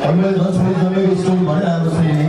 मैले झन् छोरी जन्मेको स्टोरी भने राम्रो सुनिने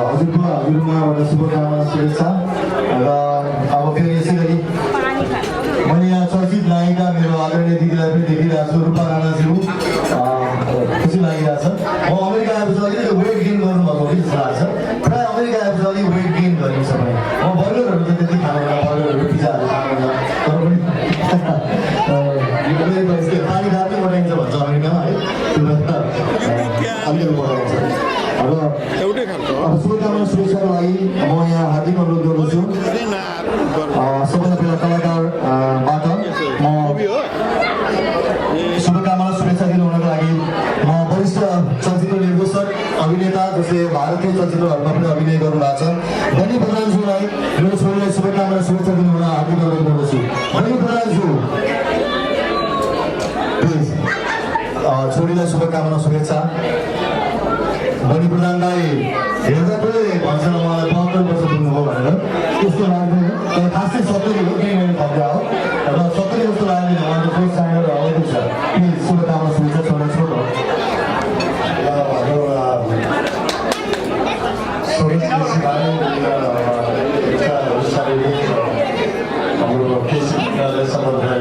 हजुरबाट शुभकामना शुभेच्छा र अब फेरि यसै गरी मैले यहाँ चर्चित नायिका मेरो आदरणीय दिदीलाई पनि देखिरहेको छु रूपा राणाज्यू खुसी लागिरहेछ म अमेरिका आएपछि अलिकति वेट गेन गर्नुभएको कि जस्तो लाग्छ प्रायः अमेरिका आएपछि अलिक वेट गेन गरिन्छ भने म बर्गरहरू त त्यति खानुहुन्न बर्गरहरू पिज्जाहरू खानुहुन्न तर पनि पानी खाँदै बनाइन्छ भन्छ अमेरिकामा है अलिकति बनाउँछ अब शुभकामना शुभेच्छाको लागि म यहाँ हार्दिक अनुरोध गर्दछु सबभन्दा पहिला कलाकारबाट म शुभकामना शुभेच्छा दिनु हुनको लागि म वरिष्ठ चलचित्र निर्देशक अभिनेता जसले भारतीय चलचित्रहरूमा पनि अभिनय गर्नुभएको छ बनी प्रधानज्यूलाई मेरो छोरीलाई शुभकामना शुभेच्छा दिनु हुन हार्दिक अनुरोध गर्दछु बनी प्रधानज्यू प्लिज छोरीलाई शुभकामना शुभेच्छा बनी प्रधानलाई हेर्दा पनि भन्छ मलाई 72 वर्ष पुग्नुभयो भनेर त्यस्तो लाग्दैन तर खासै 70 हो केही मैले थप्दा हो र 70 जस्तो लाग्दैन उहाँको प्रोत्साहनहरू आउँदै छ प्लिज शुभकामना शुभेच्छा छोरा छोरो हाम्रो केसीले समर्थन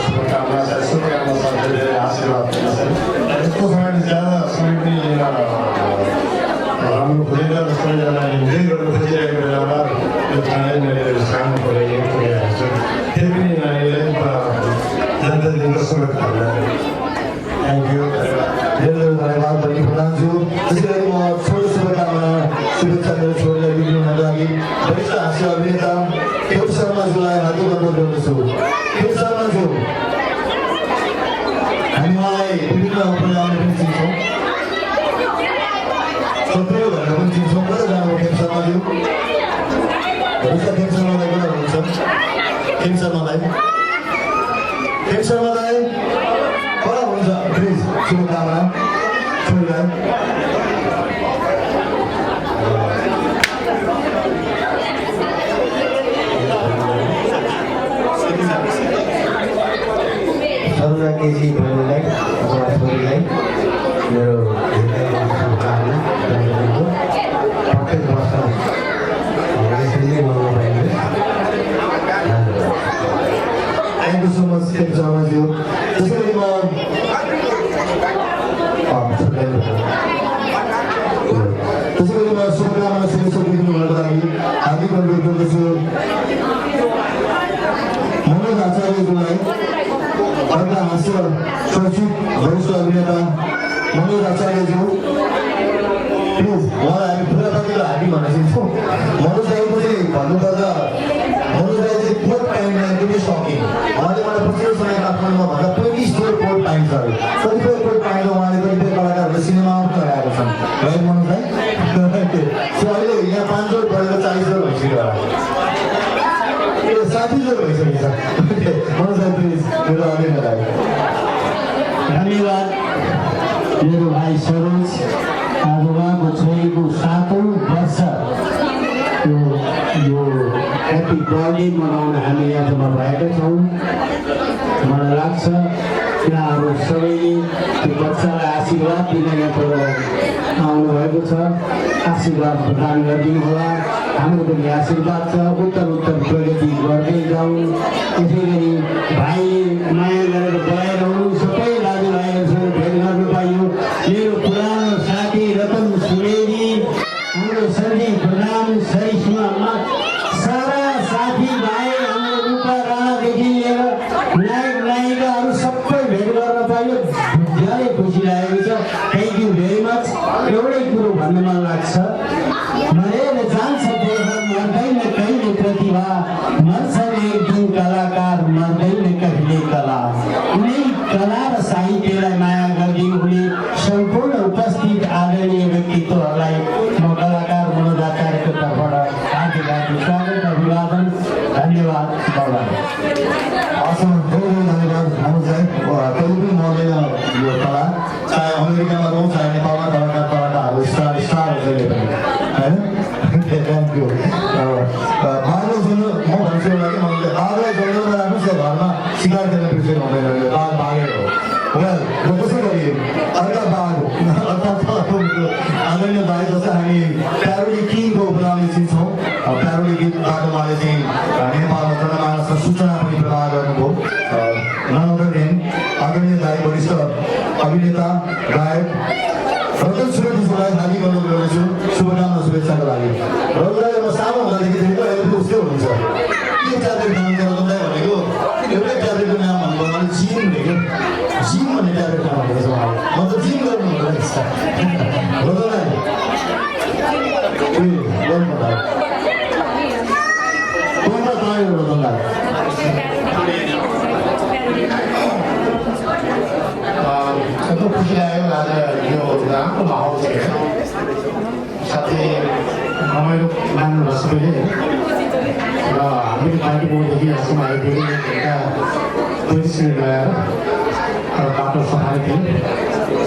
शुभकामना साथीले आशीर्वाद यस्तो समय ज्यादा समय पनि राम्रो खोजेर सबैजनाले हिँड्दै गर्नु खोजिरहेको बेलामा यो ठाउँलाई मैले सार्नु पऱ्यो पुगेको छु त्यही पनि नानीलाई जनता दिनको शुभकामना थ्याङ्क यू धेरै धन्यवाद बनी प्रधानज्यू त्यसै गरी म छोरो शुभकामना शुभेच्छा मेरो छोरीलाई दिनुको लागि वरिष्ठ हास्य अभिनेता केपी शर्माज्यूलाई हार्दिक अनुरोध गर्दछु केपी शर्माज्यू हामी उहाँलाई विभिन्न प्रोग्रामले पनि चिन्छौँ सत्रियो भनेर पनि चिन्छौँ कता जानुभयो केपी शर्माज्यू केपी शर्मालाई कता हुनुहुन्छ केपी शर्मालाई कता हुनुहुन्छ प्लिज शुभकामना छोरीलाई सरुरा केजी बहिनीलाई अथवा छोरीलाई मेरो शुभकामना प्रत्येक वर्ष यसरी नै मनाउनु पाइन्छ thank you so much KP शर्माज्यू त्यसै गरी म शुभकामना शुभेच्छा दिनु हुनको लागि हार्दिक अनुरोध गर्दछु मनोज आचार्यज्यूलाई अर्का हास्य चर्चित वरिष्ठ अभिनेता मनोज आचार्यज्यू प्लिज उहाँलाई हामी पुरातातिलो हामी भनेर चिन्छौँ मनोज दाईपछि भन्नुपर्दा मनोज दाई चाहिँ कोट प्यान्टमा एकदमै सकिङ उहाँले मलाई पछिल्लो समय काठमाडौँमा भन्दा 25 जोर कोट प्यान्ट छ कतिपय कोट प्यान्ट उहाँले कतिपय कलाकारहरूले सिनेमामा पनि लगाएको छन् राइट मनोज दाई सो अहिले यहाँ 5 जोर पढेर 40 जोर भइसक्यो होला 60 जोर भइसकेको छ मनोज दाई प्लिज मेरो अभिनेतालाई धन्यवाद मेरो भाइ सरोज आज उहाँको छोरीको 7औं वर्ष यो ह्याप्पी बर्थडे मनाउन हामी यहाँ जम्मा भएका छौँ र मलाई लाग्छ यहाँहरू सबैले त्यो बच्चालाई आशीर्वाद दिने कुरो आउनुभएको छ। आशीर्वाद प्रदान गरिदिनु होला। हाम्रो पनि आशीर्वाद छ, उत्तर प्रगति गर्दै जाउँ। यसै गरी भाइले माया गरेर बोलाइरहनु, सबै दाजुभाइहरूसँग भेट गर्नु पाइयो। मेरो पुरानो साथी रतन सुवेदी, हाम्रो सञ्जीव प्रधान, सरिस्मा, सारा साथीभाइ, हाम्रो रूपा राणादेखि लिएर नायक नायिकाहरू सबै भेट गर्न पाइयो। धेरै खुसी लागेको छ। Thank you very much. एउटै कुरो भन्नु मन लाग्छ, मरेर जान्छ देह, मर्दैन कहिले प्रतिभा, मर्छन् एक दिन कलाकार, मर्दैन कहिले कला। कुनै कला र साहित्यलाई माया गरिदिनु हुने सम्पूर्ण उपस्थित आदरणीय व्यक्तित्वहरूलाई म कलाकार मनोज आचार्यको तर्फबाट हार्दिक हार्दिक स्वागत, अभिवादन, धन्यवाद। धन्यवाद मनोजलाई। कहिले पनि मर्दैन यो कला, चाहे अमेरिकामा रहौँ चाहे नेपालमा कलाकारहरू स्टार जहिले पनि होइन। Thank you. बाघलाई जोड्नु म भन्छु एउटा कि मैले बाघलाई जोड्नुमा राख्नुहोस् या घरमा सिकार खेल्न बिर्सेर हुँदैन, यो बाघ बाघै हो। वेल र त्यसै गरी अर्का बाघ अर्थात् आदरणीय भाइ जस्तो हामी प्यारोडी किङको उपनामले चिन्छौँ। प्यारोडी गीतबाट उहाँले चाहिँ नेपालमा जनमानसमा सूचना पनि प्रदान गर्नुभयो। नन अदर देन आदरणीय भाइ वरिष्ठ अभिनेता गायक रतन सुवेदीजीलाई हार्दिक अनुरोध गर्दछु शुभकामना शुभेच्छाको लागि। रतनलाई म सानो हुँदादेखि देखेको अहिले पनि उस्तै हुनुहुन्छ। के ट्याब्लेट खानुहुन्छ रतनलाई भनेको एउटै ट्याब्लेटको नाम भन्नुभयो, मैले जिम देखेँ। जिम भन्ने ट्याब्लेट खानु भनेको छ उहाँले, म त जिम गर्नु हुँदो रहेछ रतनलाई। गर्नुपर्दा रतनलाई एकदम खुसी लाग्यो। आज यो राम्रो माहौल छ, साथै रमाइलो मान्नु सबैले। र हामीले पार्टी बोर्डदेखि यहाँसम्म आइपुग्यो, एउटा टुरिस्ट ल्याएर बाटो सफा थियो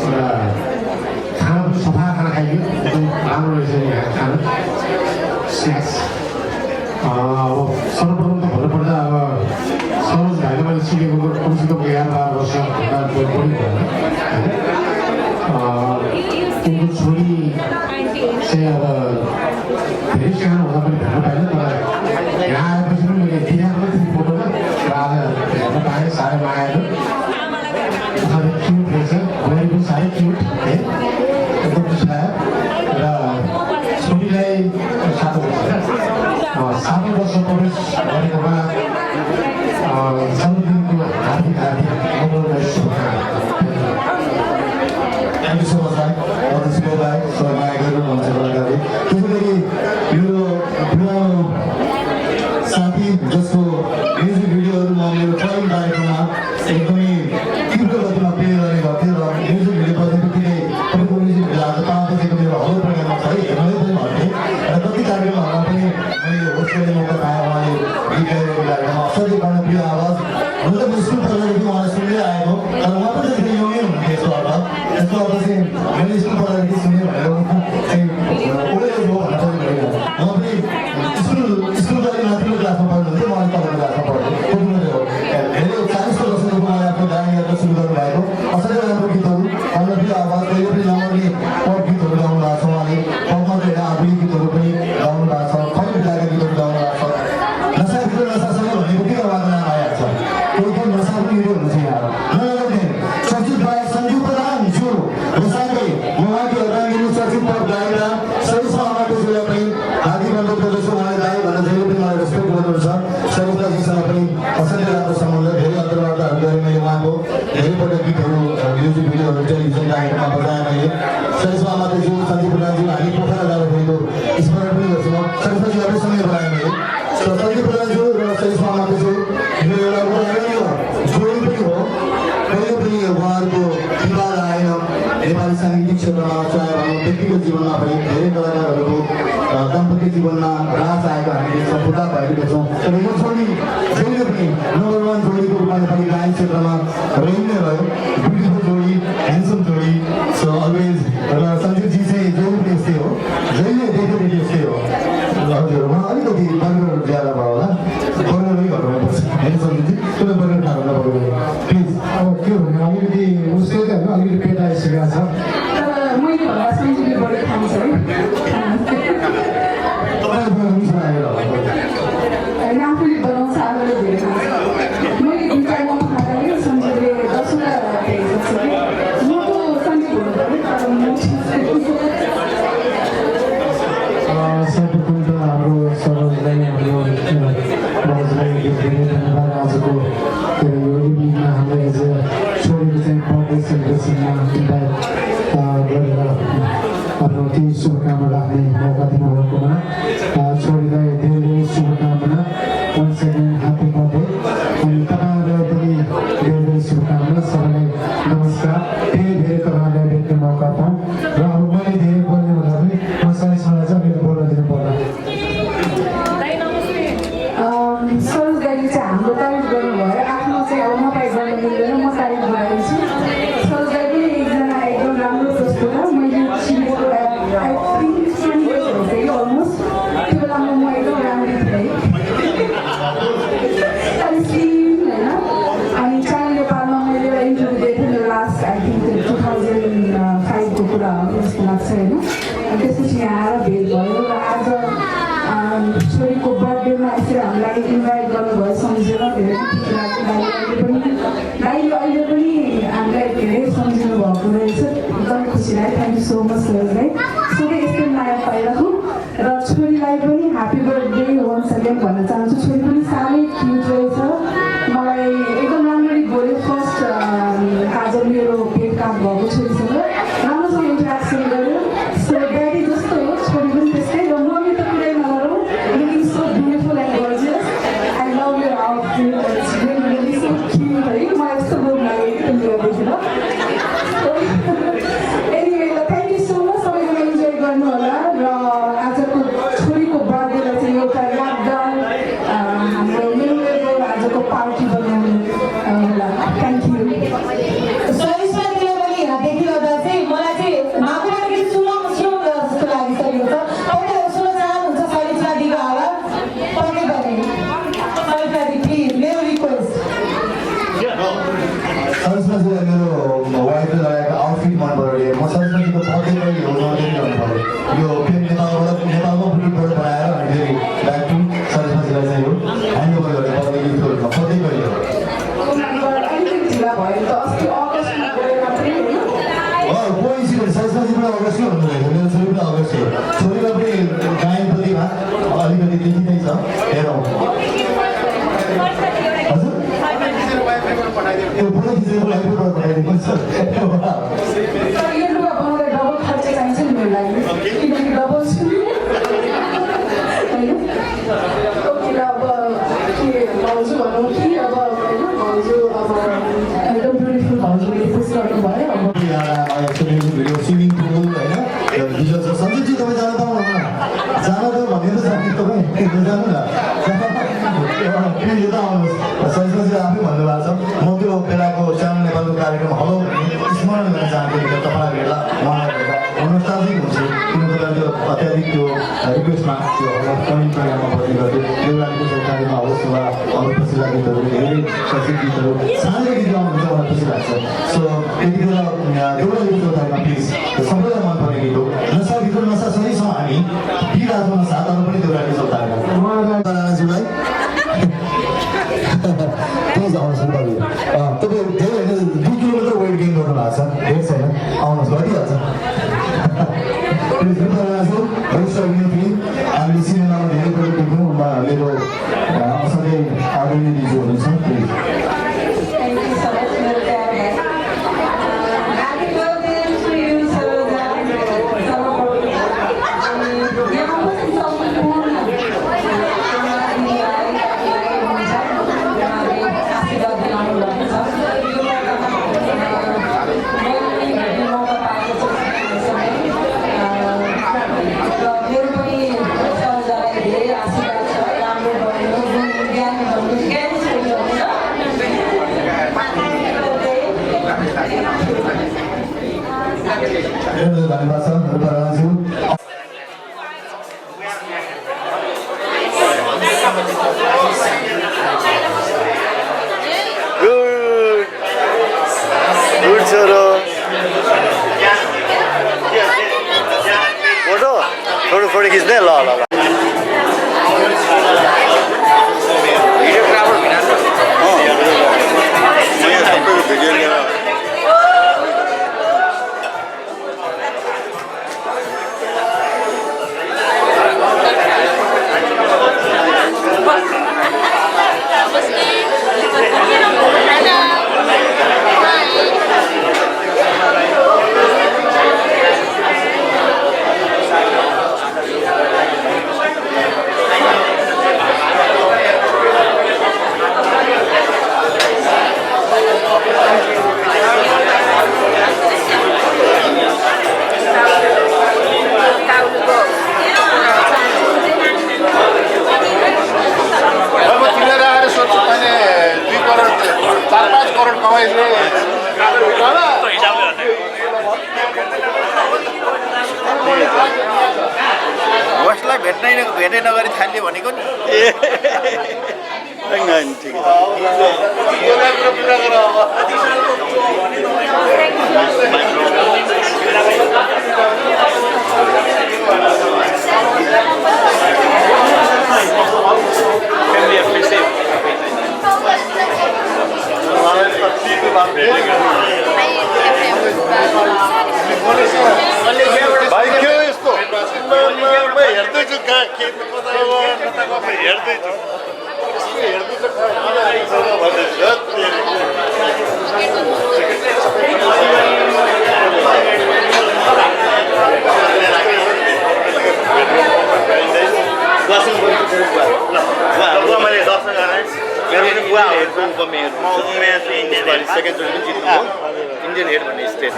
र खाना पनि सफा खाना खाइयो। एकदम राम्रो रहेछ यहाँ खाना, स्न्याक्स। अब सर्वप्रथम त भन्नुपर्दा अब सरोज भाइले मैले सिकेको कमसेकम 11-12 वर्ष बढी भयो। उनको छोरी चाहिँ अब धेरै सानो हुँदा पनि भेट्न पाइनँ, तर यहाँ आएपछि पनि मैले दिइरहेको थिएँ फोटोमा। र आज हेर्न पाएँ, साह्रै माया आयो। साह्रै क्युट रहेछ, बुहारी पनि साह्रै क्युट है, एकदम खुसी लाग्यो। र छोरीलाई 7 वर्ष प्रवेश गरेकोमा जन्मदिनको हार्दिक हार्दिक मनोरञ्जन शुभकामना। थ्याङ्क यू सो मच भाइ, रतन सुवेदी भाइ, सबै माया गरिरहनुहुन्छ कलाकारले। त्यसै गरी मेरो पुरानो साथी जसको म्युजिक भिडियोहरू म मेरो ट्राइल कार्यक्रममा एकदमै तीव्र गतिमा प्ले गर्ने गर्थेँ र म्युजिक भिडियो प्रतियोगिताले तपाईँको म्युजिक भिडियो आज 5 बजेको मेरो हलो प्रोग्राममा छ है, हेर्नै पनि भन्थेँ। र कति कार्यक्रमहरूमा पनि मैले होस्ट गर्ने मौका पाएँ। उहाँले गीत गाइरहेको बेलामा असाध्यै कर्णप्रिय आवाज, हुन त म स्कुल पढ्दादेखि उहाँलाई सुन्दै आएको, तर उहाँ पनि त्यतिखेर यङै हुनुहुन्थ्यो। यसको अर्थ चाहिँ मैले स्कुल पढ्दादेखि सुनेँ भनेर चाहिँ ओल्ड एज हो भन्न पनि भएन। म पनि स्कुल गरी माथिल्लो क्लासमा पढ्नुहुन्थ्यो, म अलिक तलको क्लासमा पढ्थेँ। त्यति मात्रै हो। धेरै 40 वर्षदेखि उहाँले आफ्नो गायन गर्न सुरु गर्नुभएको, असाध्यै राम्रो गीतहरू, कर्णप्रिय आवाज, कहिले पनि नमर्ने पप गीतहरू गाउनु भएको छ। उहाँले पपमा चाहिँ आधुनिक गीतहरू पनि गाउनु भएको छ, खै मिलाएका गीतहरू गाउनु भएको छ। नसाभित्र नसासँग भनेको के उहाँको नाम आइहाल्छ, कोही कोही नसा पनि हिँड्दै हुनुहुन्छ यहाँ। सचिव भाइ सञ्जीव प्रधानज्यू र साथै उहाँकी अर्दाङ्गिनी सचिव पद गायिका सरिस्मा आमाकोज्यूलाई पनि हार्दिक अनुरोध गर्दछु। उहाँले दाइ भनेर जहिले पनि मलाई रेस्पेक्ट गर्नुहुन्छ। सरिस्माजीसँग पनि असाध्यै राम्रो सम्बन्ध, धेरै अन्तर्वार्ताहरू गरेँ मैले। उहाँको धेरैपल्ट गीतहरू म्युजिक भिडियोहरू टेलिभिजन कार्यक्रममा बजाएँ मैले। सरिस्मा आमाकोज्यू, सञ्जीव प्रधानज्यू हामी पोखरा जाँदाखेरिको स्मरण पनि गर्छु म। सरिस्माजी अरूसँगै बनाएँ मैले। सञ्जीव प्रधानज्यू र सरिस्मा आमाकोज्यू यो एउटा उदाहरणीय जोडी पनि हो। कहिले पनि उहाँहरूको विवाद आएन। नेपाली साङ्गीतिक क्षेत्रमा चाहे भनौँ व्यक्तिगत जीवनमा पनि धेरै कलाकारहरूको दाम्पत्य जीवनमा रास आएको हामीले सफलता भएको देख्छौँ। तर यो जोडी जहिले पनि नम्बर 1 जोडीको रूपमा नेपाली गायन क्षेत्रमा रहि नै रह्यो। ब्युटिफुल जोडी, ह्यान्डसम जोडी। सो अलवेज र सञ्जीवजी चाहिँ जहिले पनि यस्तै हो, जहिले देखेदेखि यस्तै हो। हजुर उहाँ अलिकति बर्गर ज्यादा भयो होला, बर्गर पनि घटाउनुपर्छ होइन सञ्जीवजी? तपाईँ बर्गर खानु नपर्यो। केही शुभकामना राख्ने मौका दिनुभएकोमा छोरीलाई धेरै धेरै शुभकामना वन्स अगेन ह्यापी बर्थडे अनि तपाईँहरूलाई पनि धेरै धेरै शुभकामना सबैलाई नमस्कार फेरि धेरै तपाईँहरूलाई भेट्ने मौका पाऊँ र अब मैले धेरै बोल्ने हुँदा पनि म सरिसलाई चाहिँ मेरो बोल्न दिनु पर्ला सरोज दाइले चाहिँ हाम्रो तारिफ गर्नुभयो आफ्नो चाहिँ अब नपाइ गर्न मिल्दैन म तारिफ गरिदिन्छु सरोज दाइ पनि एकजना एकदम राम्रो प्रस्तुत मैले चिनेको आई थिङ्क 20 years भइसक्यो अलमोस्ट त्यो बेलामा म एकदम राम्रो थिएँ अनि स्लिम होइन अनि चाइल्ड नेपालमा मैले एउटा इन्टरभ्यू दिएको थिएँ मेरो लास्ट आई थिङ्क 2005 को कुरा हो जस्तो लाग्छ होइन अनि त्यसपछि यहाँ आएर भेट भयो र आज छोरीको बर्थडेमा यसरी हामीलाई इन्भाइट गर्नुभयो सम्झेर धेरै खुसी लाग्यो दाइले अहिले पनि हामीलाई धेरै सम्झिनु भएको रहेछ एकदम खुसी लाग्यो थ्याङ्क यू सो मच सरोजलाई सबै यस्तै माया पाइराखौँ र छोरीलाई पनि ह्याप्पी बर्थडे वन्स अगेन भन्न चाहन्छु छोरी पनि साह्रै क्युट रहेछ मलाई एकदम राम्ररी बोल्यो फर्स्ट आज मेरो भेटघाट भएको छोरीसँग राम्रोसँग इन्ट्रेक्सन गऱ्यो सो ड्याडी जस्तो हो छोरी पनि त्यस्तै र मम्मी त कुरै नगरौँ looking so beautiful and gorgeous. I love your outfit. It's really so cute. है मलाई यस्तो बोल्नु लाग्यो कि तिमीले देखेर anyway thank you so much सबैजना इन्जोय गर्नु होला र आजको छोरीको बर्थडेलाई चाहिँ एउटा यादगार हाम्रो मेमोरेबल आजको पार्टी बनाउनु होला थ्याङ्क यू सरिस्माले पनि देखिरहँदा चाहिँ मलाई चाहिँ माकुबाट पनि सुनाउँ जस्तो लागिसकेको छ तपाईँ सुन्न चाहनुहुन्छ सरिस्मा दिनु होला पक्कै पनि सरिस्मा दि प्लिज मेरो रिक्वेस्ट सरिस्माजीलाई मेरो वाइफले लगाएको आउटफिट मन पऱ्यो म सरिस्माजीको बर्थडे पनि हो नदिनु भन्नु पऱ्यो यो फेरि नेपालमा बुकिङबाट बनाएर अनि फेरि ब्याक टु सरिस्माजीलाई चाहिँ यो ह्यान्ड ओभर गरेर बर्थडे गिफ्टहरू बर्थडे गरियो अलिकति ढिला भयो त अस्ति अगस्तमा गएर पनि होइन कोइन्सिडेन्ट सरिस्माजी पनि अगस्टै हुनुभएको मेरो छोरी पनि अगस्ट हो छोरीलाई पनि गायनप्रतिभा अलिकति देखिँदै छ हेरौँ हजुर त्यो फोटो खिचेको लाइब्रेरीबाट पठाइदिनुहोस् यो लुगा बनाउँदा डबल खर्च चाहिन्छ नि मेरो लागि किनकि डबल छु होइन ओके ल अब के भाउजू भनौँ कि अब होइन भाउजू अब एकदम ब्युटिफुल भाउजूले रिक्वेस्ट गर्नुभयो अब भिडियो स्विमिङ पुल होइन भिजुअल छ सञ्जीवजी तपाईँ जान पाउनुहुन्न जान त भनेको छ तपाईँ जानु न यो त आउनुहोस् सरिस्माजी आफै भन्नुभएको छ म त्यो बेलाको सानो नेपालको कार्यक्रम हलो स्मरण गर्न चाहन्छु तपाईँलाई भेट्ला उहाँलाई भेट्ला नोस्टाल्जिक हुन्छ किनभने त्यो अत्याधिक त्यो रिक्वेस्टमा त्यो हलो कमेन्ट प्रोग्राममा बस्ने गर्थ्यो देउरालीको सरकारीमा होस् वा अरू खुसीला गीतहरू धेरै सचिव गीतहरू सानो गीत गाउनुहुन्छ मलाई खुसी लाग्छ सो त्यति बेला देउरालीको चौतारीमा प्लिज सबैलाई मनपर्ने गीत हो नसा गीतको नसासँगै छौँ हामी बिराजमा साथ अरू पनि देउरालीको चौतारीमा राणाजीलाई प्लिज आउनुहोस् न तपाईँ धेरै होइन 2 किलोमिटर वेट गेन गर्नु भएको छ धेरै छैन आउनुहोस् घटिहाल्छ प्लिज राणाजी भविष्य अभिनेत्री हामीले सिनेमामा धेरै प्रयोग देख्यौँ मेरो असाध्यै आदरणीय दिजु हुनुहुन्छ please thank you so much मेरो प्यारो भाइ ह्यापी बर्थडे टु यु सरोजा यहाँ पनि सम्पूर्ण आशीर्वाद दिलाउनु भएको छ मौका पाएको छु मेरो पनि सरोजालाई धेरै आशीर्वाद छ राम्रो भन्नु ज्ञान भन्नु ज्ञान छोरी हुन्छ धन्यवाद छ राणाज्यू गुड छोरो फोटो फोटो खिच्ने ल ल ल भेटै नगरी थाल्यो भनेको नि ठिक भाइ के हो यस्तो म हेर्दैछु कहाँ के कता हेर्दैछु मैले दर्शन गरेँ मेरो पनि बुवा हेर्छु उपमेयर म उमेर चाहिँ इन्डियन सेकेन्डरी पनि जित्नु इन्डियन हेड भन्ने स्टेट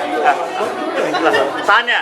तान्या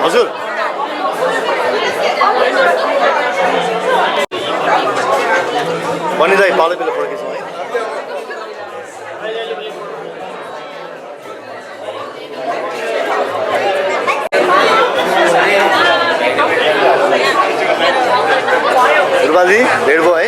हजुर भनिँदा पालो बेला फर्केछौँ है ध्रुवजी भेट भयो है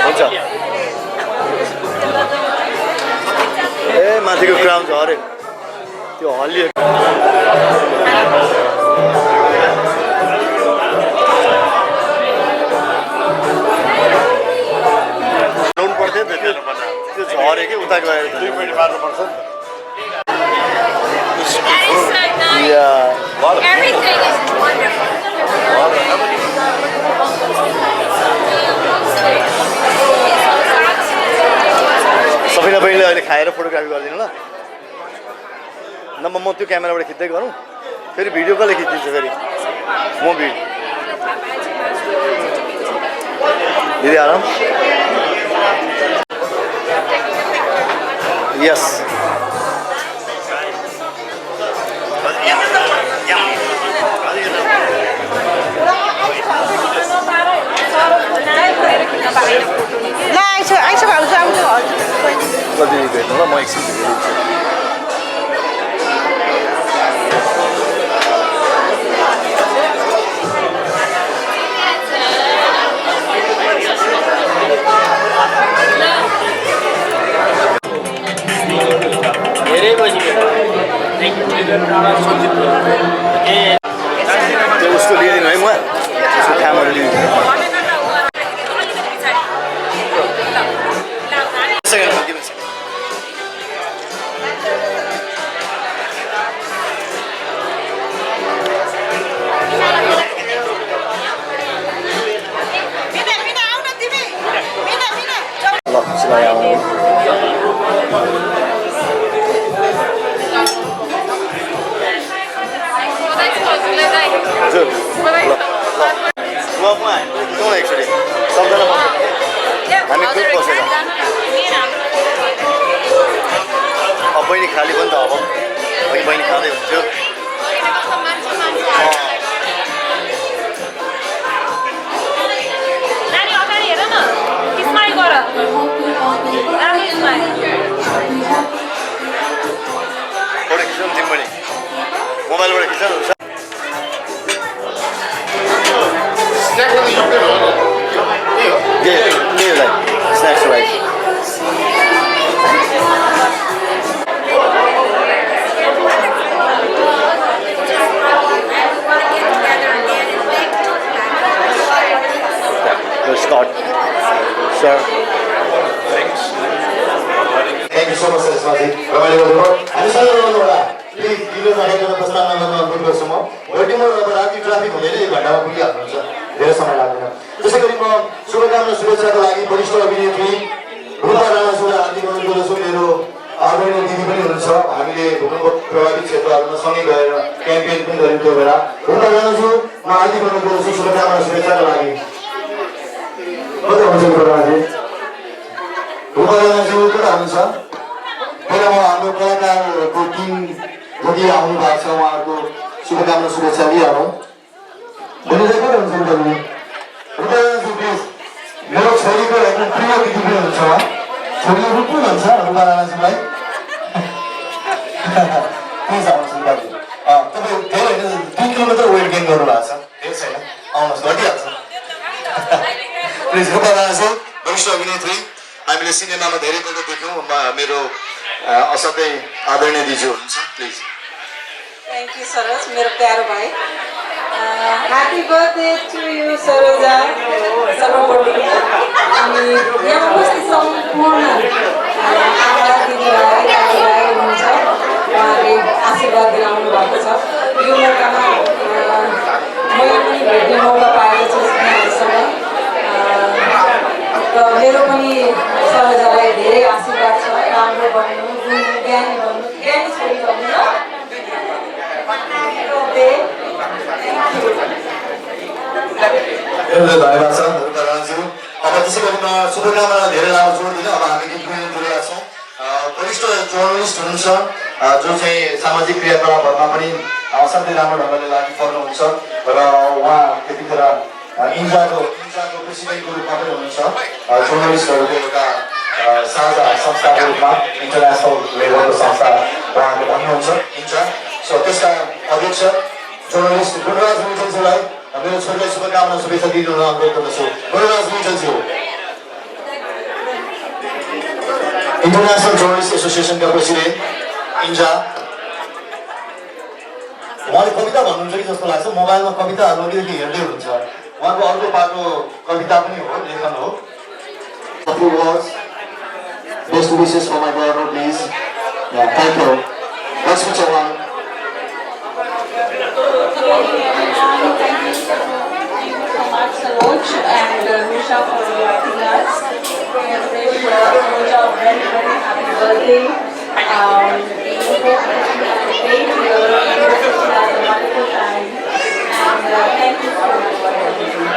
हुन्छ ए माथिको क्राउन छ अरे त्यो हल्लिएको ल्याउनु पर्थ्यो नि त त्यो झऱ्यो कि उता गएर 2 मिनेट मार्नुपर्छ नि Everything is wonderful. सफिना बहिनीले अहिले खाएर फोटोग्राफी गरिदिनु ल नम्बर म त्यो क्यामेराबाट खिच्दै गरौँ फेरि भिडियो कसले खिचिदिन्छ फेरि म दिदी आराम यस ल आइसक्यो भाउजू आउँछु कति भेट्नु ल म एकछिन हेरिदिन्छु धेरै बजियो उसको लिइदिनु है म उसको खानाहरू लिइदिनु बहिनी खाली पनि त अब अघि बहिनी खाँदै हुन्थ्यो नानी अगाडि हेर न स्माइल गर राम्रो स्माइल सो मच यसमाथि रमाइलो गर्नुभयो हामीसँग रहनु होला प्लिज ढिलो नगरिकन प्रस्थान गर्न अनुरोध गर्छु म वेटिङमा अब राति ट्राफिक हुँदैन 1 घण्टामा पुगिहाल्नुहुन्छ धेरै समय लाग्दैन त्यसै गरी म शुभकामना शुभेच्छाको लागि वरिष्ठ अभिनेत्री रूपा राणाज्यूलाई हार्दिक अनुरोध गर्दछु मेरो आदरणीय दिदी पनि हुनुहुन्छ हामीले भूकम्प प्रभावित क्षेत्रहरूमा सँगै गएर क्याम्पेन पनि गऱ्यौँ त्यो बेला रूपा राणाज्यू म हार्दिक अनुरोध गर्दछु शुभकामना शुभेच्छाको लागि कता हुन्छ रूपा राणाज्यू कता हुनुहुन्छ पहिला म हाम्रो कलाकारको टिम जति आउनु भएको छ उहाँहरूको शुभकामना शुभेच्छा लिइहालौँ भनिरहेको कता हुन्छ रूपा राणाज्यू प्लिज मेरो छोरीको एकदम प्रिय दिदी पनि हुनुहुन्छ उहाँ छोरीले रूप पनि भन्छ रूपा राणाज्यूलाई प्लिज आउनुहोस् रूपाजी तपाईँ धेरै होइन 2 किलोमिटर वेट गेन गर्नु भएको छ धेरै छैन आउनुहोस् घटिहाल्छ प्लिज रूपा राणाज्यू वरिष्ठ अभिनेत्री हामीले सिनेमामा धेरैपल्ट देख्यौँ मेरो असाध्यै आदरणीय दिदी हुनुहुन्छ प्लिज थ्याङ्क यू सरोज मेरो प्यारो भाइ ह्याप्पी बर्थडे टु यु सरोजा सर्वप्रथम अनि यहाँ उपस्थित सम्पूर्ण आमा दिदीभाइ दाजुभाइ हुनुहुन्छ उहाँले आशीर्वाद दिलाउनु भएको छ यो मौकामा मैले पनि भेट्ने मौका पाएको छु उनीहरूसँग र मेरो पनि सरोजालाई धेरै आशीर्वाद छ राम्रो बन्नु ज्ञानी बन्नु ज्ञानी छोरी बन्नु धन्यवाद छ रूपा राणाज्यू अब त्यसै गरी म शुभकामना धेरै लामो जोड्दिनँ अब हामी गीत गाउन जोडिरहेका छौँ वरिष्ठ जर्नलिस्ट हुनुहुन्छ जो चाहिँ सामाजिक क्रियाकलापहरूमा पनि असाध्यै राम्रो ढङ्गले लागि पर्नुहुन्छ र उहाँ त्यतिखेर इन्जाको प्रेसिडेन्टको रूपमा पनि हुनुहुन्छ जर्नलिस्टहरूको एउटा साझा संस्थाको रूपमा इन्टरनेसनल लेभलको संस्था उहाँले भन्नुहुन्छ इन्जा सो त्यसका अध्यक्ष जर्नलिस्ट गुणराज मिठलज्यूलाई मेरो छोरीलाई शुभकामना शुभेच्छा दिनु अनुरोध गर्दछु गुणराज मिठलज्यू इन्टरनेसनल जर्नलिस्ट एसोसिएसनका प्रेसिडेन्ट इन्जा उहाँले कविता भन्नुहुन्छ कि जस्तो लाग्छ मोबाइलमा कविताहरू अलिकति हेर्दै हुनुहुन्छ उहाँको अर्को पाटो कविता पनि हो लेखन हो Best wishes for my daughter, please. Yeah, thank you. Let's switch around. Thank you so much, Saroj and Nisha, for inviting us. We wish Saroj a very, very happy birthday. We hope that you have a great year and have a wonderful time. And thank you so much for everything.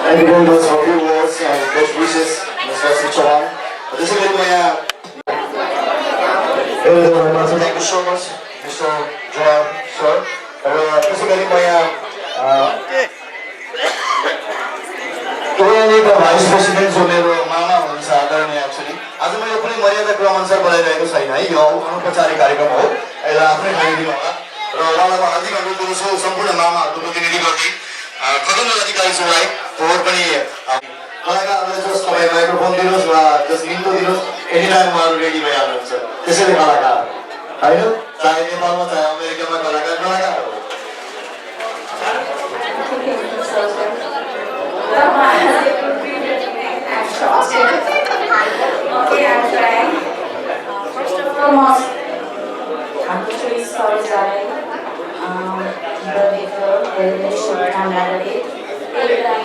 Thank you very much for your words and best wishes, Mr. Sichawan. त्यसै गरी म यहाँ thank you so much mister जोहार sir र त्यसै गरी म यहाँ भाइस प्रेसिडेन्ट जो मेरो मामा हुनुहुन्छ आदरणीय एक्चुली आज मैले कुनै मर्यादा क्रमअनुसार बोलाइरहेको छैन है यो अनौपचारिक कार्यक्रम हो यसलाई आफ्नै ठाउँदिनु होला र उहाँलाई म हार्दिक अनुरोध गर्छु सम्पूर्ण मामाहरूको प्रतिनिधि गर्दै खगेन्द्र अधिकारीज्यूलाई फोहोर पनि कलाकारहरूलाई जस तपाईँ माइक्रोफोन दिनुहोस् वा जस लिङ्को दिनुहोस् एनी टाइम उहाँहरू रेडी भइहाल्नुहुन्छ त्यसैले कलाकार होइन चाहे नेपालमा चाहे अमेरिकामा कलाकार हो हाम्रो छोरी सरोजालाई बर्थडेको धेरै शुभकामना गरे एकदम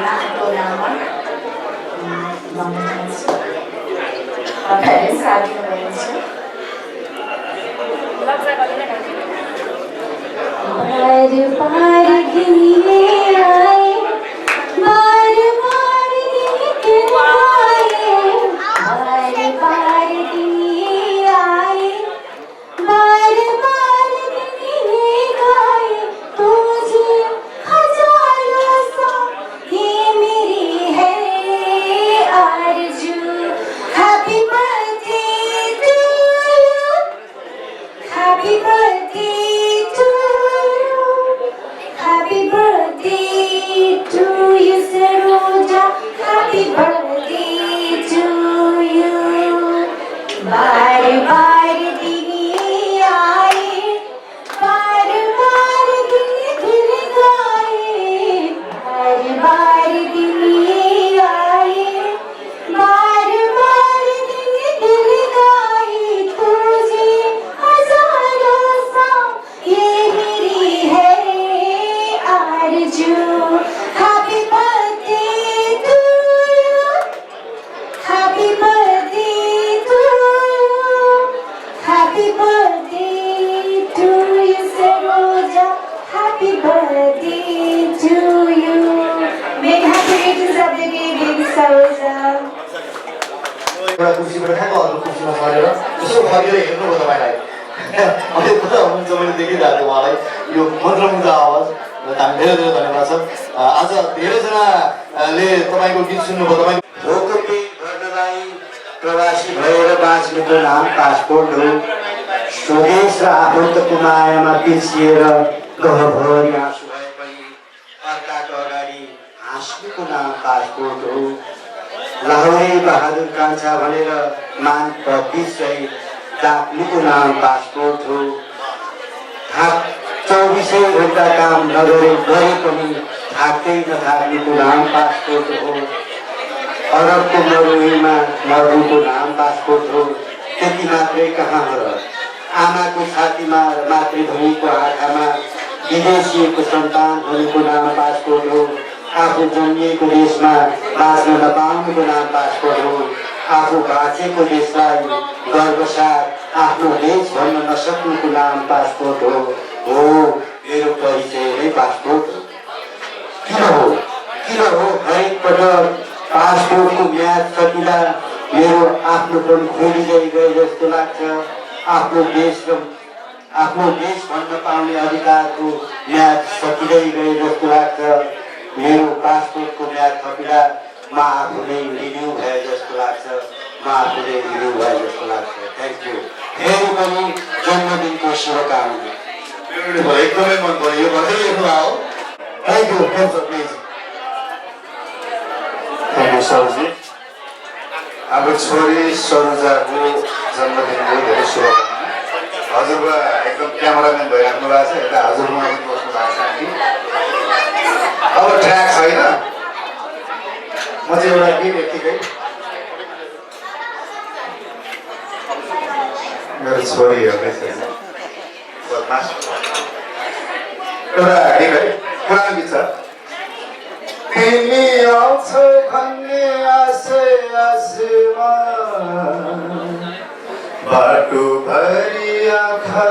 नामको नाममा भन्न चाहन्छु तपाईँले साथ दिनुभएको छ बार बार गिने आए बार बार गिने आए बार बार गिने आए बार बार गिने गाए तुझे हजारों सा ये मेरी है आरज़ू happy birthday to you happy birthday Happy birthday to you, Saroja. Happy birthday to you. बार बार दिन आए, बार बार दिन फिर गाए, बार बार दिन आए, बार बार दिन एउटा कुर्सीबाट ठ्याक्क अर्को कुर्सीमा सरेर यसो फर्केर हेर्नुभयो तपाईँलाई अनि कुरा हुनुहुन्छ मैले देखिरहेको थिएँ उहाँलाई यो मन्त्रमुग्ध आवाज हामी धेरै धेरै धन्यवाद छ आज धेरैजनाले तपाईँको गीत सुन्नुभयो तपाईँ भोकपी गर्नलाई प्रवासी भएर बाँच्नुको नाम पासपोर्ट हो स्वदेश र आफन्तको मायामा पिल्सिएर गहभरि आँसु भए पनि अर्काको अगाडि हाँस्नुको नाम पासपोर्ट हो लाहोरे बहादुर कान्छा भनेर मान प्रतिसहित डाक्नुको नाम पासपोर्ट हो 24 घण्टा काम नगरे पनि थाक्दै नथाक्नुको नाम पासपोर्ट हो अरबको मरुभूमिमा मर्नुको नाम पासपोर्ट हो त्यति मात्रै कहाँ हो आमाको छातीमा र मातृभूमिको आँखामा विदेशीको सन्तान हुनुको नाम पासपोर्ट हो आफू जन्मिएको देशमा बाँच्न नपाउनुको नाम पासपोर्ट हो आफू बाँचेको देशलाई गर्वसाथ आफ्नो देश भन्न नसक्नुको नाम पासपोर्ट हो मेरो परिचय नै पासपोर्ट हो किन हो हरेक पटक पासपोर्टको म्याद सकिँदा मेरो आफ्नोपन खोलिँदै गए जस्तो लाग्छ आफ्नो देश भन्न पाउने अधिकारको म्याद सकिँदै गए जस्तो लाग्छ मेरो पासपोर्टको म्याद थपिँदा म आफू नै रिन्यू भए जस्तो लाग्छ थ्याङ्क यू फेरि पनि जन्मदिनको शुभकामना एकदमै मन पर्यो यो भर्खर लेख्नु आओ thank you please thank you सरजी अब छोरी सरोजाको जन्मदिनको धेरै शुभकामना हजुरबा एकदम क्यामेराम्यान भइराख्नु भएको छ यता हजुरबा पनि बस्नु भएको छ कि अब ट्र्याक छैन म चाहिँ एउटा गीत यत्तिकै मेरो छोरी हेर्दैछ एउटा गीत है पुरानो गीत छ तिमी आउँछौ भन्ने आशमा बाटो भरि आँखा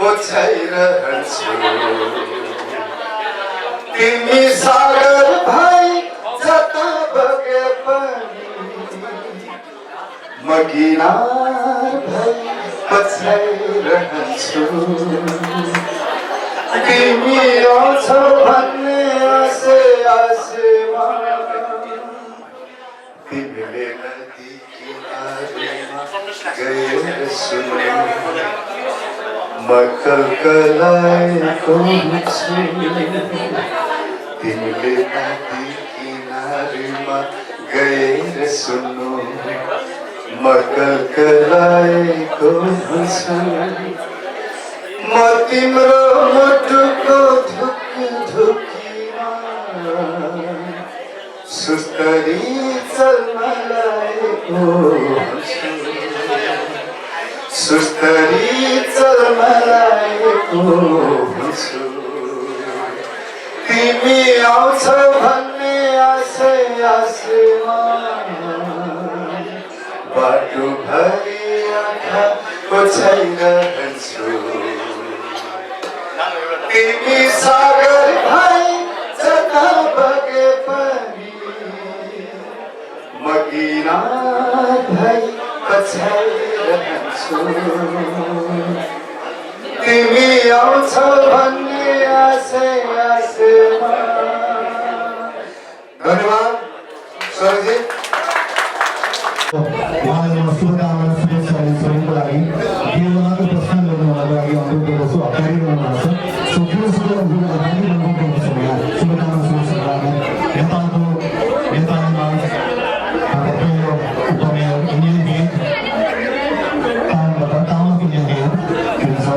ओछ्याइरहन्छु तिमी सागर भाइ जता बगे पनि म किनार भई पछ्याइरहन्छु तिमी आउँछौ भन्ने आशमा तिमीले नदी किनारमा गएर सुने म कलकलाएको हुन्छु तिमीले नदी किनारमा गएर सुन्नु म कलकलाएको हुन्छु म तिम्रो मुटुको धुकीमा सुस्तरी चल्मलाएको हुन्छु तिमी आउँछौ भन्ने आशमा बाटो भरि आँखा ओछ्याइरहन्छु तिमी सागर भाइ जता बगे पनि म किनार भई पछ्याइरहन्छु तिमी आउँछौ भन्ने आशमा धन्यवाद सरजी उहाँलाई म शुभकामना शुभेच्छा दिनको लागि जीवनको प्रस्थान गर्नुको लागि अनुरोध गर्दछु हतारी गर्नुभएको छ शुभकामना शुभेच्छा नेपालमा उपमेयर इन्डियन गेट टाउनको इन्डियन गेट छ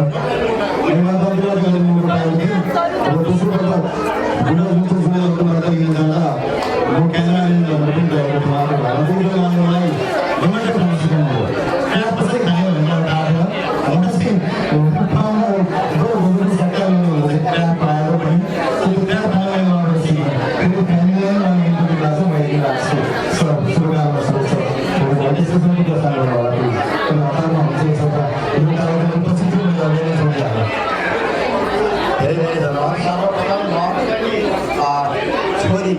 छोरी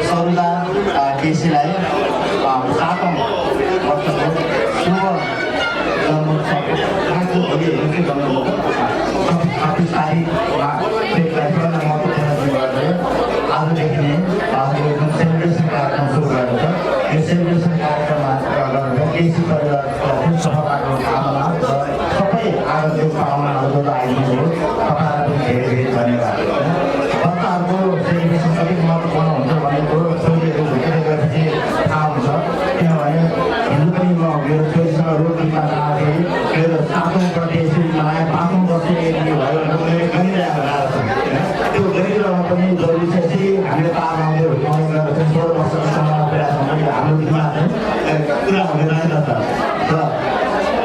सरुला केसीलाई 7औं केसी परिवारको सभाको आमा र सबै आगन्तुक पाहुनाहरू जो आइदिनु तपाईँहरूलाई धेरै धेरै धन्यवाद। बच्चाहरूको सेलिब्रेसन कति महत्त्वपूर्ण हुन्छ भनेको छोरीहरू भित्र गएपछि थाहा हुन्छ, किनभने हिजो पनि म मेरो छोरीसँग रोटीमा जाँदाखेरि मेरो 7औं बर्थडे यसरी मनाएँ, 5औं बर्थडे यदि भयो भने मेरो गरिरहेको गएको छ। त्यो गरिरहनु पनि जरुरी छ। यसरी हामीले पार आउँदै हुर्काउने गरेर 16 वर्षसम्म हाम्रो दिनमा चाहिँ पुरा हुँदैन है त। र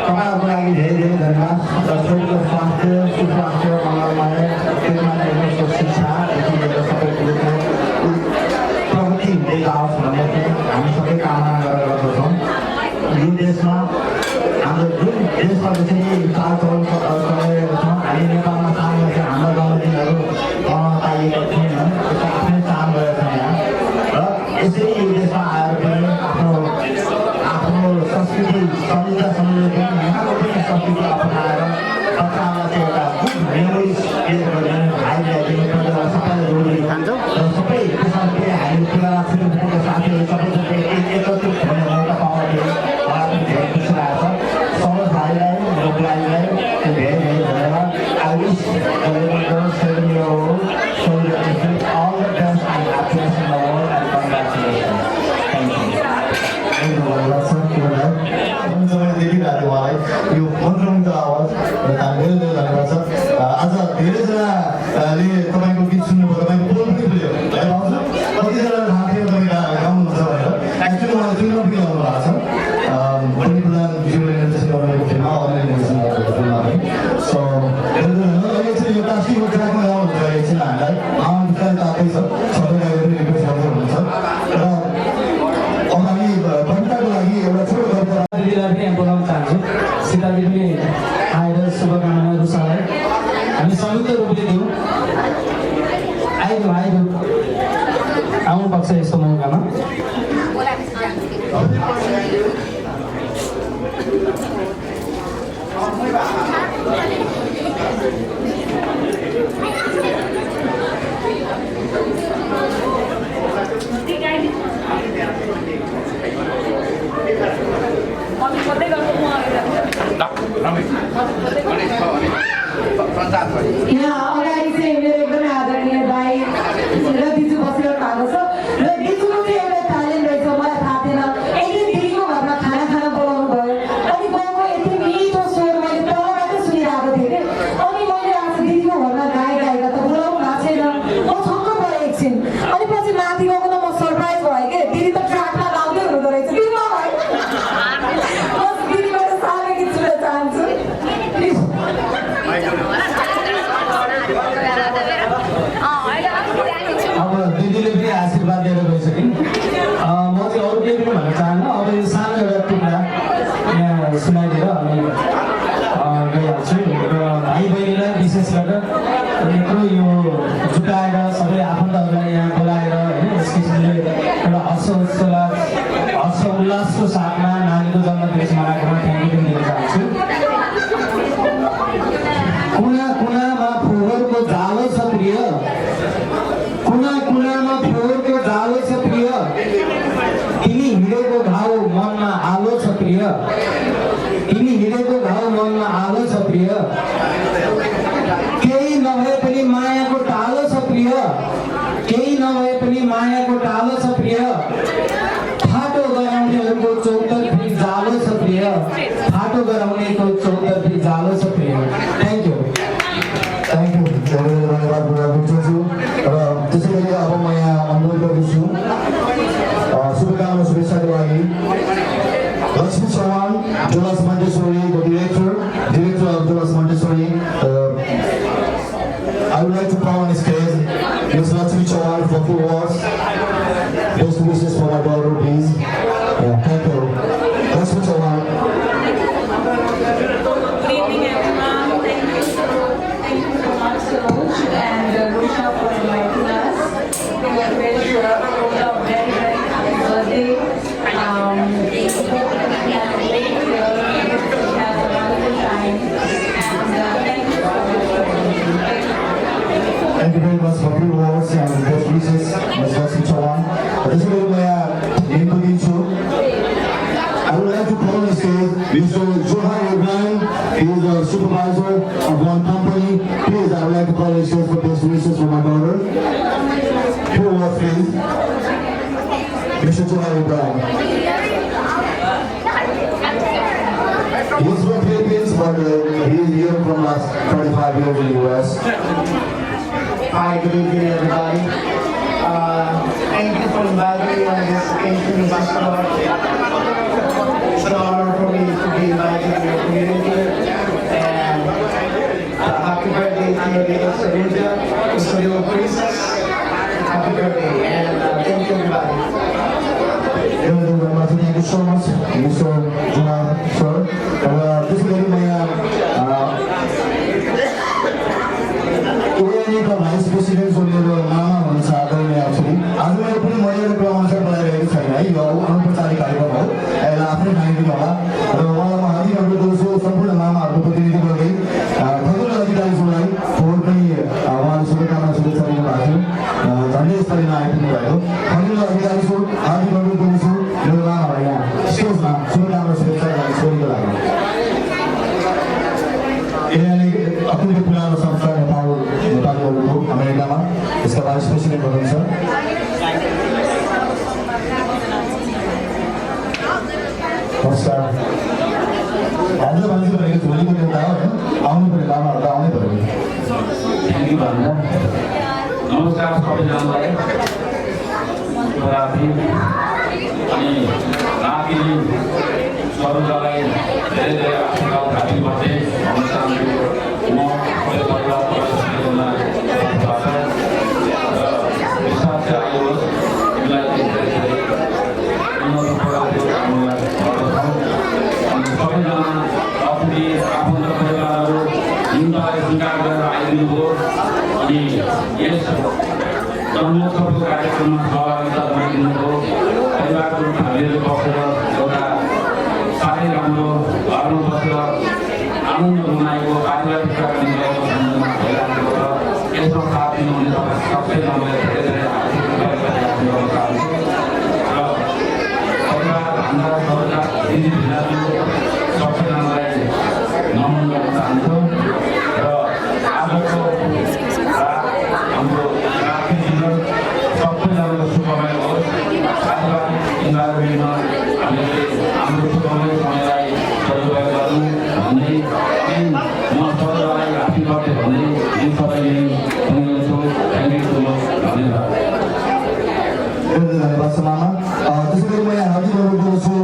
तपाईँहरूको लागि धेरै धेरै धन्यवाद। र छोरीको स्वास्थ्य सुस्वास्थ्य मङ्गलमय त्यसको शिक्षादेखि लिएर सबै कुरोको प्रगति हुँदै जाओस् भन्ने चाहिँ हामी सबै कामना गरेर गर्दछौँ। यो देशमा हाम्रो जुन देशमा त्यसरी चालचलन चलाइरहेको छौँ, हामी नेपालमा सानो चाहिँ हाम्रो जन्मदिनहरू मनाउन पाइएको थिएन, त्यसको आफ्नै चाम रहेको छ यहाँ। र यसरी यो देशमा आएर पनि आफ्नो संस्कृति सजिलो पनि यहाँको पनि संस्कृति अपनाएर बच्चालाई चाहिँ एउटा गुड मेमोरिज क्रिएट गर्ने भाइ ल्याइदिनु सबैलाई जोडिदिनु र सबै त्यसमा पनि हामी पुरा छिटो साथीहरू सबै एकत्रित हुने मौका पाउँदाखेरि मलाई पनि धेरै खुसी लागेको छ। सरोज भाइलाई र बुढाइलाई धेरै धेरै धन्यवाद। I wish the little girl 7 years old so that all the best and happiness in the world and congratulations. Thank you. धन्यवाद सर तिमीलाई मञ्चमा देखिरहेको थियो उहाँलाई यो मन्त्रमुग्ध आवाज र धेरै धेरै धन्यवाद सर। आज धेरैजनाले तपाईँको गीत सुन्नुभयो, तपाईँको बोल पनि खुल्यो है भाउजू। कतिजनालाई थाहा थियो तपाईँ गाउनुहुन्छ भनेर, एक्चुअली उहाँले चुन्न पनि गाउनु भएको छ। पनि प्रधान भिजुअल निर्देशन गर्नुभएको फिल्ममा अनलाइन निर्देशन गर्नुभएको फिल्ममा है। सो एकचोटि यो प्लास्टिकको ट्र्याकमा गाउनुहुन्छ एकछिन हामीलाई आउनु बिस्तारै ताकै छ, सबैलाई पनि रिक्वेस्ट गर्दै हुनुहुन्छ। र अब हामी बन्दाको लागि एउटा छोटो गल्प दिदीलाई पनि यहाँ बोलाउन चाहन्छु। सीताजी पनि आएर शुभकामना रुसालाई हामी संयुक्त रूपले दिउँ। आइदिउँ आउनुपर्छ यस्तो मौकामा। यहाँ अगाडि चाहिँ मेरो एकदमै आदरणीय भाइ र दिजु बसेर भएको छ र दिजुको चाहिँ एउटा ट्यालेन्ट रहेछ, मलाई थाहा थिएन। एकदिन दिदीको घरमा खाना खान बोलाउनु भयो अनि गाउँको यति मिठो स्वर मैले तलबाटै सुनिरहेको थिएँ कि अनि मैले आज दिदीको घरमा गाएका त बोलाउनु भएको छैन, म छक्क परेँ एकछिन। अनि पछि माथि गएको त म सरप्राइज भएँ कि दिदी त ट्र्याकमा गाउँदै हुँदो रहेछ। दिदीमा भयो म दिदीबाट सानो गीत सुन्न चाहन्छु। अब दिदीले पनि आशीर्वाद दिएर गइसकिन्। म चाहिँ अरू केही पनि भन्न चाहन्न। अब यो सानो एउटा टुक्रा यहाँ सुनाइदिएर अनि गइहाल्छु। र भाइ बहिनीलाई विशेष गरेर यत्रो यो जुटाएर सबै आफन्तहरूलाई यहाँ बोलाएर होइन यस किसिमले एउटा हर्ष उल्लासको साथमा नानीको जन्मदिवस मनाएकोमा थ्याङ्क यू पनि दिन चाहन्छु। कुना कुनामा फोहोरको जालो छ प्रिय, कुना कुनामा फोहोरको जालो छ प्रिय, तिमी हिँडेको घाउ मनमा आलो छ प्रिय, तिमी हिँडेको घाउ मनमा आलो छ प्रिय, केही नभए पनि मायाको टालो छ प्रिय, केही नभए पनि मायाको टालो छ प्रिय, फाटो गराउनेहरूको चौतर्फी जालो छ प्रिय, फाटो गराउनेको चौतर्फी जालो छ प्रिय। Thank you. थ्याङ्क यू, धेरै धन्यवाद बुझ्छु। र त्यसै गरी अब म यहाँ अनुरोध गर्दैछु शुभकामना शुभेच्छाको लागि लक्ष्मी चौहान, जोलास मन्टेश्वरीको डिरेक्टर अफ जोलास Montessori. I would like to call on stage Ms. Lakshmi Chauhan for 4 words. Best wishes for my daughter, please. Yeah, thank you. Lakshmi Chauhan. Good evening, everyone. Thank you so much, Saroj and Rusha, for inviting us. We are very very happy birthday. stage Mr. Johan Ibrahim. He is a supervisor of one company. Please, I would like to call his show for best wishes for my daughter. Few words, please. Mr. Johan Ibrahim. He is from Philippines, but he is here from last 35 years in the US. Hi, good evening, everybody. Thank you for inviting me on this occasion, Ambassador. It's an honor for me to be invited to your community. And happy birthday to your little Saluja, to your little princess. Happy birthday, and thank you, everybody. Thank you so much, Mr. Johan, sir. Basically, my vice president मामा हुनुहुन्छ आदरणीय actually आज मेरो पनि मर्यादा क्रमअनुसार बोलाइरहेको छैन है यो अनौपचारिक कार्यक्रम हो यसलाई आफ्नै ठाउँमा होला र उहाँलाई म हार्दिक अनुरोध गर्छु सम्पूर्ण मामाहरूको प्रतिनिधि गर्दै ठकुर अधिकारीहरूलाई फोहोर पनि उहाँले शुभकामना शुभेच्छा दिनुभएको थियो झन्डै यसरी नआइपुग्नु भएको ठकुर अधिकारीको हार्दिक अनुरोध गर्छु मेरो मामाहरूलाई यहाँ स्टेजमा शुभकामना शुभेच्छा गर्ने छोरीको लागि अत्यन्तै पुरानो संस्था नेपालीहरूको अमेरिकामा यसका भाइस प्रेसिडेन्ट हुनुहुन्छ नमस्कार भान्जा भान्जी भनेको झोलीको देउता हो होइन आउनु पऱ्यो लामाहरू त आउनै पऱ्यो थ्याङ्क यू भन्दा नमस्कार सबैजनालाई राति अनि नातिनी सरोजलाई धेरै धेरै आशीर्वाद हाबी गर्दै भन्न चाहन्छु म मेरो परिवार सदस्यहरूमा विश्वास चाहिँ आयोस् यसलाई धेरै धेरै उन्नत प्रकारको कामलाई गर्दछौँ अनि सबैजना आफूले आफन्त परिवारहरू हिउँदाले स्वीकार गरेर आइदिनुभयो अनि यस जन्मोत्सवको कार्यक्रममा सहभागिता जनाइदिनुभयो परिवारको रूपमा लिएर बसेर एउटा साह्रै राम्रो घरमा बसेर आनन्द मनाएको पारिवारिक दिनुभएको सम्झना भइरहेको छ यसमा साथ दिनुहुने तपाईँ सबैजनालाई धेरै धेरै गर्न चाहन्छु र परिवारभन्दा सबैजना दिदी भिनाजु सबैजनालाई नमन गर्न चाहन्छु र आजको हाम्रो राति दिन सबैजनाको शुभमय होस् पारिवारिक इन्भाइरोमेन्टमा हामीले हाम्रो शुभमय समयलाई सदुपयोग गरौँ भन्दै म सबैलाई ह्याप्पी बर्थडे भन्दै यो सबैले सुनेको छु थ्याङ्क यू सो मच धन्यवाद धन्यवाद छ मामा त्यसै गरी म यहाँ हार्दिक अनुरोध गर्छु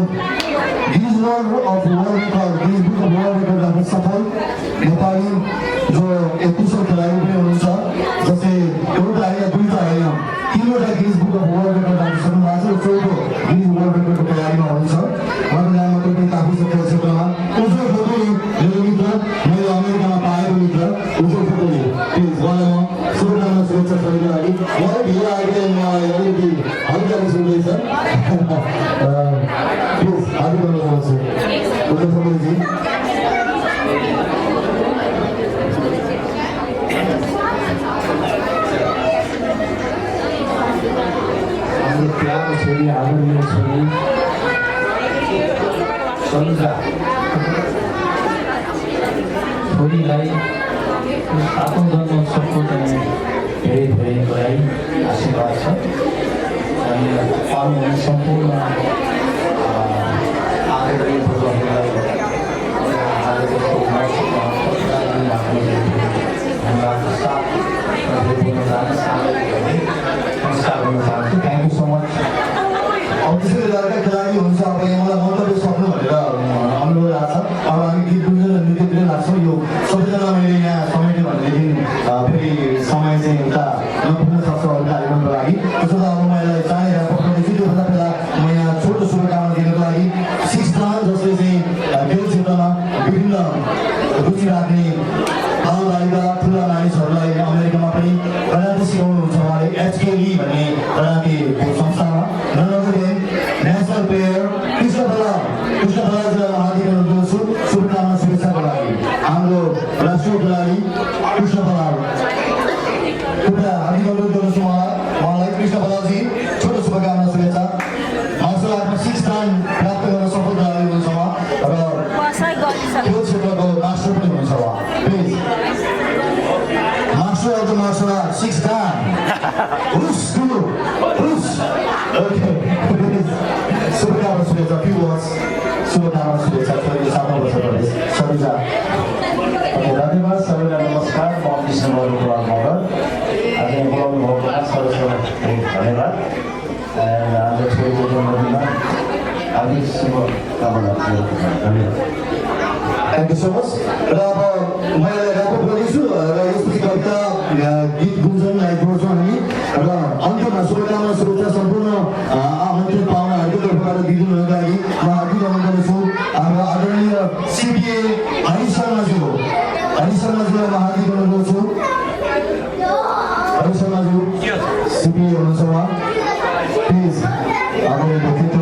Guinness world of world record Guinness book of world रेकर्डबाट सफल नेपाली जो एक कुशल खेलाडी पनि हुनुहुन्छ जस्तै एउटा होइन दुईवटा होइन तीनवटा गिज बुक अफ वर्ल्ड रेकर्ड राखिसक्नु भएको छ चौथो गिज वर्ल्ड रेकर्डको खेलाडीमा हुनुहुन्छ उहाँको नाम मात्रै पनि काफी खेल क्षेत्रमा उज्जवल फोटोले मेरो मित्र मैले अमेरिकामा पाएको मित्र उज्जवल फोटोले प्लिज उहाँलाई म शुभकामना शुभेच्छा छोरीको लागि उहाँलाई ढिलो आएको मलाई अलिकति हल्का रिस उठ्दैछ प्लिज हार्दिक अनुरोध गर्छु उज्जवल फोटोलेजी हाम्रो प्यारो छोरी आदरणीय छोरी सरुजा छोरीलाई आफ्नो जन्मोत्सवको चाहिँ धेरै धेरै बधाई आशीर्वाद छ अनि पाल्नुहुने सम्पूर्ण आदरणीय गुरुहरूलाई आजको प्रोग्राममा धन्यवाद साथ नमस्कार गर्न चाहन्छु थ्याङ्क यू सो मच अब त्यसरी लड़का खेलाडी हुन्छ अब यहाँ मलाई मन्तव्य सक्नु भनेर अनुरोध आएको छ अब हामी गीत गुन्जन र नृत्यतिर लाग्छौँ यो सबैजना मैले यहाँ समेटेँ भनेदेखि फेरि समय चाहिँ उता नपुग्न सक्छ अरू कार्यक्रमको लागि त्यसो त अब म यसलाई चाँडै पठाउँदैछु त्योभन्दा पहिला म यहाँ छोटो शुभकामना दिनको लागि 6 प्लान जसले चाहिँ खेल क्षेत्रमा विभिन्न रुचि राख्ने बालबालिका ठुला मानिसहरूलाई अमेरिकामा पनि कराटे सिकाउनुहुन्छ उहाँले HKE भन्ने कराटेको संस्थामा नेसनल प्लेयर कृष्ण बलाजलाई हार्दिक अनुरोध गर्छु शुभकामना शुभेच्छाको लागि हाम्रो राष्ट्रिय खेलाडी कृष्ण बलाल कृपया हार्दिक अनुरोध गर्छु उहाँलाई कृष्ण बलाजी छोटो शुभकामना शुभेच्छा मार्सल आर्टमा 6 स्थान प्राप्त गर्न सफल खेलाडी हुनुहुन्छ उहाँ र Who's school? Who's? Okay. शुभकामना शुभेच्छा few words. शुभकामना शुभेच्छा छोरीले 7 वर्ष पढेछ. सरिता. धन्यवाद सबैलाई नमस्कार म विष्णु बरुवाल मगर आज यहाँ बोलाउनु भएकोमा सर्वप्रथम धन्यवाद आज छोरीको जन्मदिनमा हार्दिक शुभकामना धन्यवाद. Thank you so much. र अब मैले रेकर्ड गर्दैछु र यसपछि कविता गीत गुन्जनलाई जोड्छौँ हामी र अन्त्यमा शुभकामना शुभेच्छा सम्पूर्ण आमन्त्रित पाहुनाहरूको तर्फबाट दिनुभएको लागि म हार्दिक नमन गर्दछु. हाम्रो आदरणीय सिपिए हरि शर्माज्यूलाई म हार्दिक नमन गर्छु. हरि शर्माज्यू सिपिए हुनुहुन्छ उहाँ. प्लिज आदरणीय व्यक्तित्व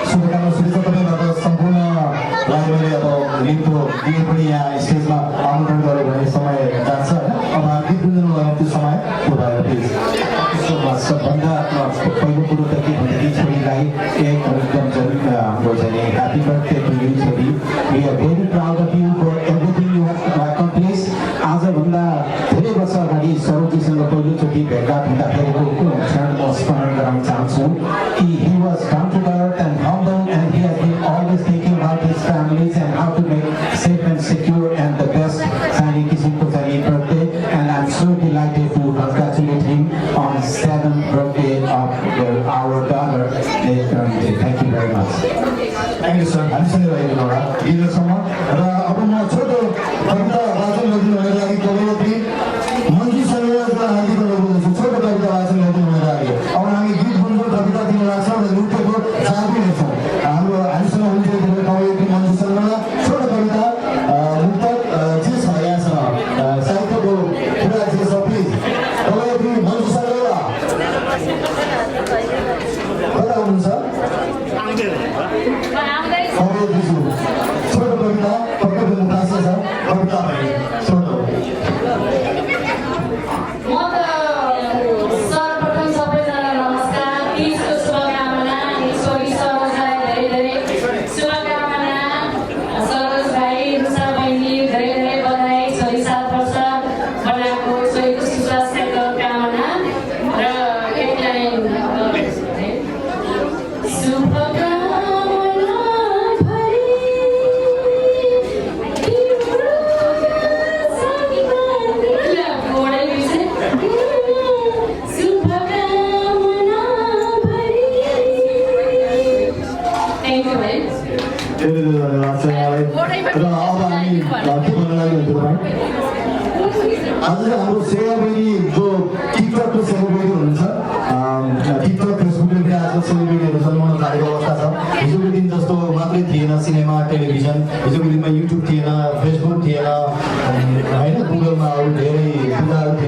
शुभकामना शुभेच्छा तपाईँबाट सम्पूर्णलाई मैले अब गीतको दिए पनि यहाँ स्टेजमा आमन्त्रण गऱ्यो भने समय जान्छ होइन. अब गीत गुन्जन लगाउने त्यो समय त्यो भएर प्लिज. सबभन्दा पहिलो कुरो त के भनेदेखि छोरीलाई एकदम जरुरी हाम्रो चाहिँ ह्याप्पी बर्थडे टु यु छोरी. We are very proud of you for everything you have accomplish. आजभन्दा धेरै वर्ष अगाडि सरोजीसँग पहिलोचोटि भेटघाट हुँदाखेरिको क्षण म स्मरण गराउन चाहन्छु कि he was down to earth and humble and he has been always thinking about his families and how to make safe and secure and the best signing किसिमको चाहिँ birthday, and I'm so delighted to congratulate him on 7th birthday of our daughter. Thank you very much. Thank you sir. हामीसँगै रहेको एउटा गीतसम्म र अब म छोटो कविता वाचन गरिदिनुको लागि कवयत्री मन्जु शर्मालाई हार्दिक अनुरोध गर्दछु. छोटो कविता वाचन गरिदिनुको लागि अब हामी गीत गुन्जन कविता दिन लाग्छौँ र नृत्यको चाबी हेर्छौँ. हामीसँग हुनुहुन्छ कवयत्री मन्जु शर्मा. छोटो कविता मुक्तक जे छ यहाँसँग साहित्यको कुरा जे छ प्लिज कवयत्री मन्जु शर्मा कता हुनुहुन्छ? छोटो कविता पक्कै पनि मुखासे छ. कविता छोटो. म त सर्वप्रथम सबैजना नमस्कार. तीजको शुभकामना. छोरी सरोजलाई धेरै धेरै शुभकामना. सरोज भाइ, रुसा बहिनी धेरै धेरै बधाई. छोरी 7 वर्ष बनाएको छोरीको सुस्वास्थ्यको कामना र एक लाइन आज हाम्रो श्रेया बहिनी जो टिकटकको सेलिब्रेटी हुनुहुन्छ. टिकटक फेसबुकले पनि आजको सेलिब्रेटीहरू जन्माउन थालेको अवस्था छ. हिजोको दिन जस्तो मात्रै थिएन सिनेमा टेलिभिजन. हिजोको दिनमा युट्युब थिएन, फेसबुक थिएन होइन, गुगलमा अरू धेरै कुराहरू थिए.